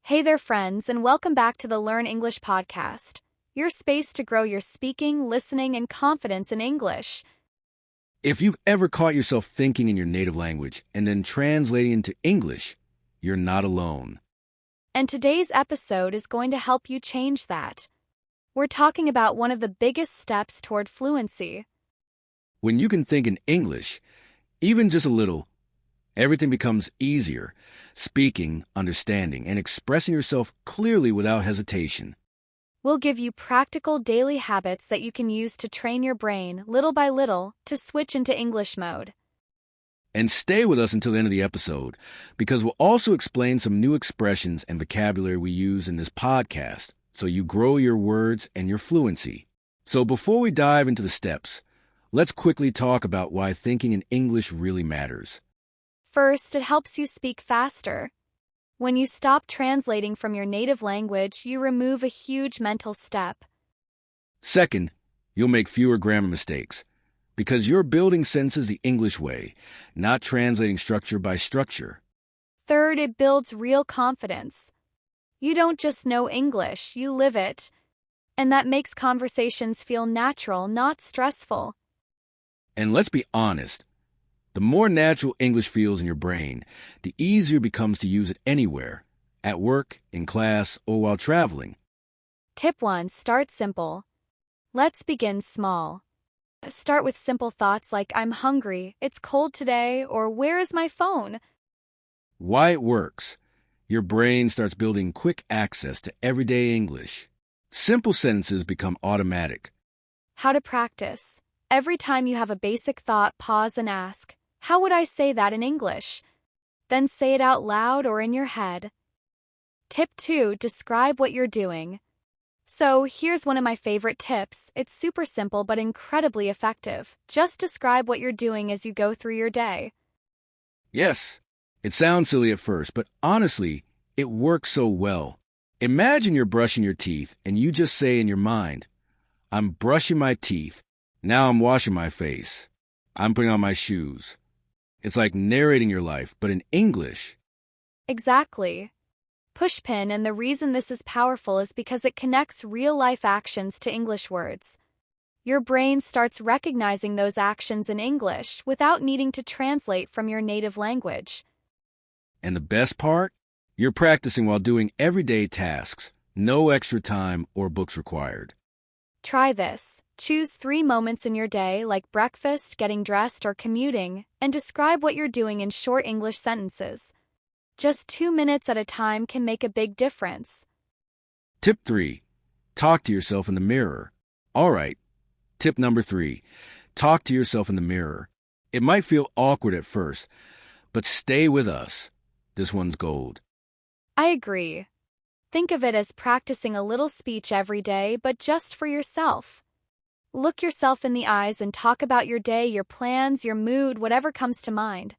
Hey there, friends, and welcome back to the Learn English podcast, your space to grow your speaking, listening, and confidence in English. If you've ever caught yourself thinking in your native language and then translating into English, you're not alone. And today's episode is going to help you change that. We're talking about one of the biggest steps toward fluency. When you can think in English, even just a little, everything becomes easier. Speaking, understanding, and expressing yourself clearly without hesitation. We'll give you practical daily habits that you can use to train your brain, little by little, to switch into English mode. And stay with us until the end of the episode, because we'll also explain some new expressions and vocabulary we use in this podcast, so you grow your words and your fluency. So before we dive into the steps, let's quickly talk about why thinking in English really matters. First, it helps you speak faster. When you stop translating from your native language, you remove a huge mental step. Second, you'll make fewer grammar mistakes, because you're building sentences the English way, not translating structure by structure. Third, it builds real confidence. You don't just know English, you live it. And that makes conversations feel natural, not stressful. And let's be honest, the more natural English feels in your brain, the easier it becomes to use it anywhere, at work, in class, or while traveling. Tip 1. Start simple. Let's begin small. Start with simple thoughts like, I'm hungry, it's cold today, or where is my phone? Why it works. Your brain starts building quick access to everyday English. Simple sentences become automatic. How to practice. Every time you have a basic thought, pause and ask, how would I say that in English? Then say it out loud or in your head. Tip 2. Describe what you're doing. So here's one of my favorite tips. It's super simple but incredibly effective. Just describe what you're doing as you go through your day. Yes, it sounds silly at first, but honestly, it works so well. Imagine you're brushing your teeth and you just say in your mind, I'm brushing my teeth. Now I'm washing my face. I'm putting on my shoes. It's like narrating your life, but in English. Exactly. Pushpin, and the reason this is powerful is because it connects real-life actions to English words. Your brain starts recognizing those actions in English without needing to translate from your native language. And the best part? You're practicing while doing everyday tasks, no extra time or books required. Try this. Choose 3 moments in your day, like breakfast, getting dressed, or commuting, and describe what you're doing in short English sentences. Just 2 minutes at a time can make a big difference. Tip 3. Talk to yourself in the mirror. All right. Tip number 3. Talk to yourself in the mirror. It might feel awkward at first, but stay with us. This one's gold. I agree. Think of it as practicing a little speech every day, but just for yourself. Look yourself in the eyes and talk about your day, your plans, your mood, whatever comes to mind.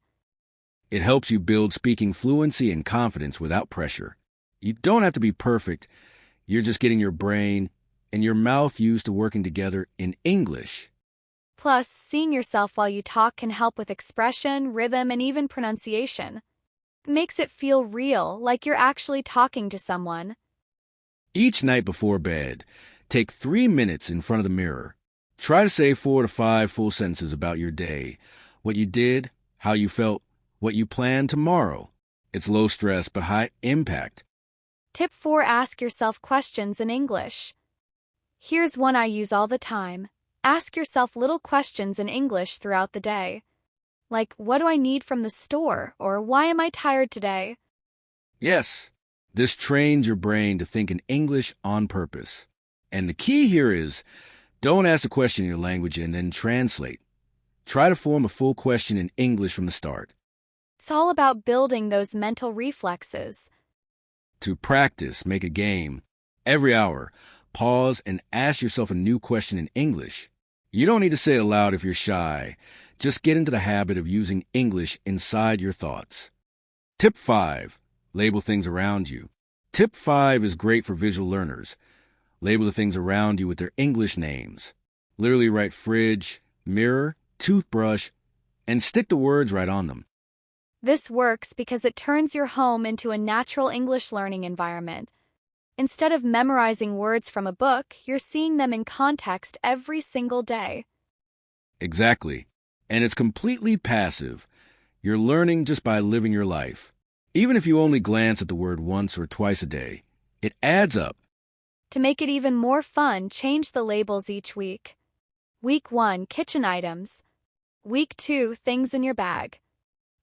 It helps you build speaking fluency and confidence without pressure. You don't have to be perfect. You're just getting your brain and your mouth used to working together in English. Plus, seeing yourself while you talk can help with expression, rhythm, and even pronunciation. It makes it feel real, like you're actually talking to someone. Each night before bed, take 3 minutes in front of the mirror. Try to say 4 to 5 full sentences about your day, what you did, how you felt, what you plan tomorrow. It's low stress but high impact. Tip 4. Ask yourself questions in English. Here's one I use all the time. Ask yourself little questions in English throughout the day. Like, what do I need from the store? Or why am I tired today? Yes, this trains your brain to think in English on purpose. And the key here is, don't ask a question in your language and then translate. Try to form a full question in English from the start. It's all about building those mental reflexes. To practice, make a game. Every hour, pause and ask yourself a new question in English. You don't need to say it aloud if you're shy. Just get into the habit of using English inside your thoughts. Tip 5. Label things around you. Tip 5 is great for visual learners. Label the things around you with their English names. Literally write fridge, mirror, toothbrush, and stick the words right on them. This works because it turns your home into a natural English learning environment. Instead of memorizing words from a book, you're seeing them in context every single day. Exactly. And it's completely passive. You're learning just by living your life. Even if you only glance at the word once or twice a day, it adds up. To make it even more fun, change the labels each week. Week 1, kitchen items. Week 2, things in your bag.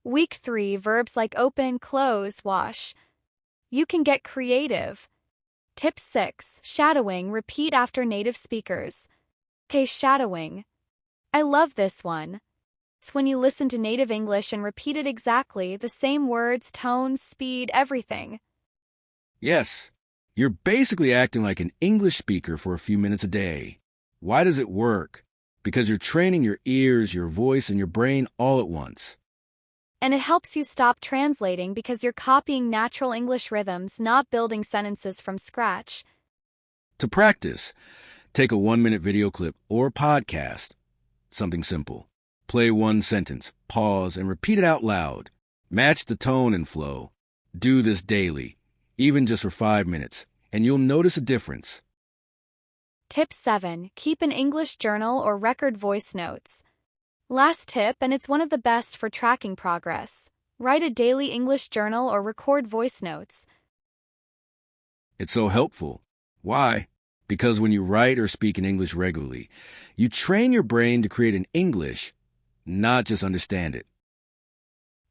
Week 3, verbs like open, close, wash. You can get creative. Tip 6, shadowing, repeat after native speakers. Okay, shadowing. I love this one. It's when you listen to native English and repeat it exactly, the same words, tone, speed, everything. Yes, you're basically acting like an English speaker for a few minutes a day. Why does it work? Because you're training your ears, your voice, and your brain all at once. And it helps you stop translating because you're copying natural English rhythms, not building sentences from scratch. To practice, take a 1-minute video clip or podcast. Something simple. Play one sentence, pause, and repeat it out loud. Match the tone and flow. Do this daily, even just for 5 minutes, and you'll notice a difference. Tip 7, keep an English journal or record voice notes. Last tip, and it's one of the best for tracking progress. Write a daily English journal or record voice notes. It's so helpful. Why? Because when you write or speak in English regularly, you train your brain to create an English, not just understand it.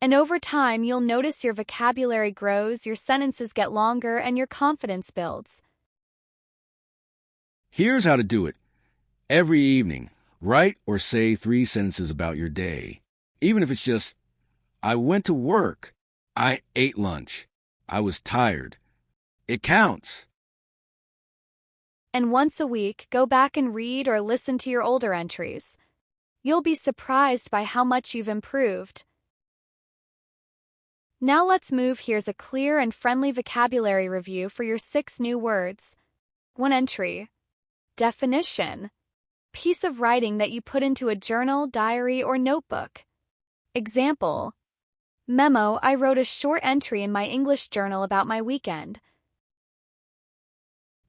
And over time, you'll notice your vocabulary grows, your sentences get longer, and your confidence builds. Here's how to do it. Every evening, write or say 3 sentences about your day. Even if it's just, I went to work, I ate lunch, I was tired. It counts. And once a week, go back and read or listen to your older entries. You'll be surprised by how much you've improved. Now let's move. Here's a clear and friendly vocabulary review for your 6 new words. 1 entry. Definition. Piece of writing that you put into a journal, diary, or notebook. Example. Memo, I wrote a short entry in my English journal about my weekend.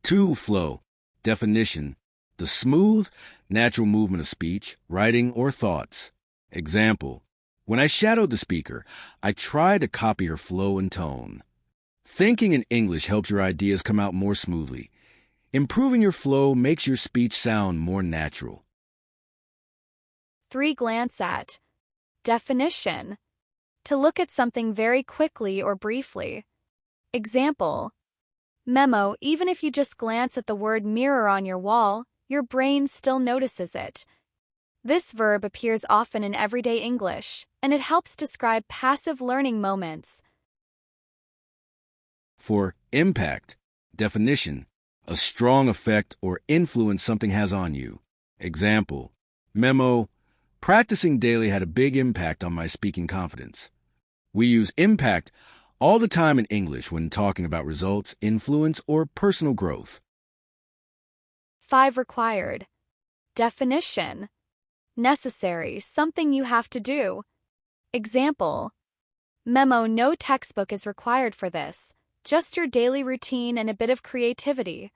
2 flow. Definition. The smooth, natural movement of speech, writing, or thoughts. Example. When I shadowed the speaker, I tried to copy her flow and tone. Thinking in English helps your ideas come out more smoothly. Improving your flow makes your speech sound more natural. 3 glance at. Definition. To look at something very quickly or briefly. Example. Memo, even if you just glance at the word mirror on your wall, your brain still notices it. This verb appears often in everyday English, and it helps describe passive learning moments. For impact. Definition. A strong effect or influence something has on you. Example. Memo. Practicing daily had a big impact on my speaking confidence. We use impact all the time in English when talking about results, influence, or personal growth. 5 required. Definition. Necessary, something you have to do. Example. Memo, no textbook is required for this, just your daily routine and a bit of creativity.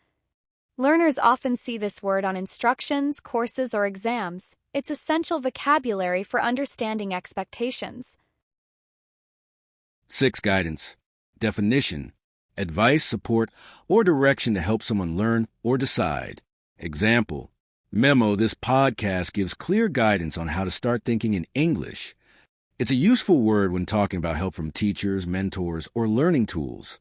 Learners often see this word on instructions, courses, or exams. It's essential vocabulary for understanding expectations. 6 guidance. Definition. Advice, support, or direction to help someone learn or decide. Example. Memo, this podcast gives clear guidance on how to start thinking in English. It's a useful word when talking about help from teachers, mentors, or learning tools.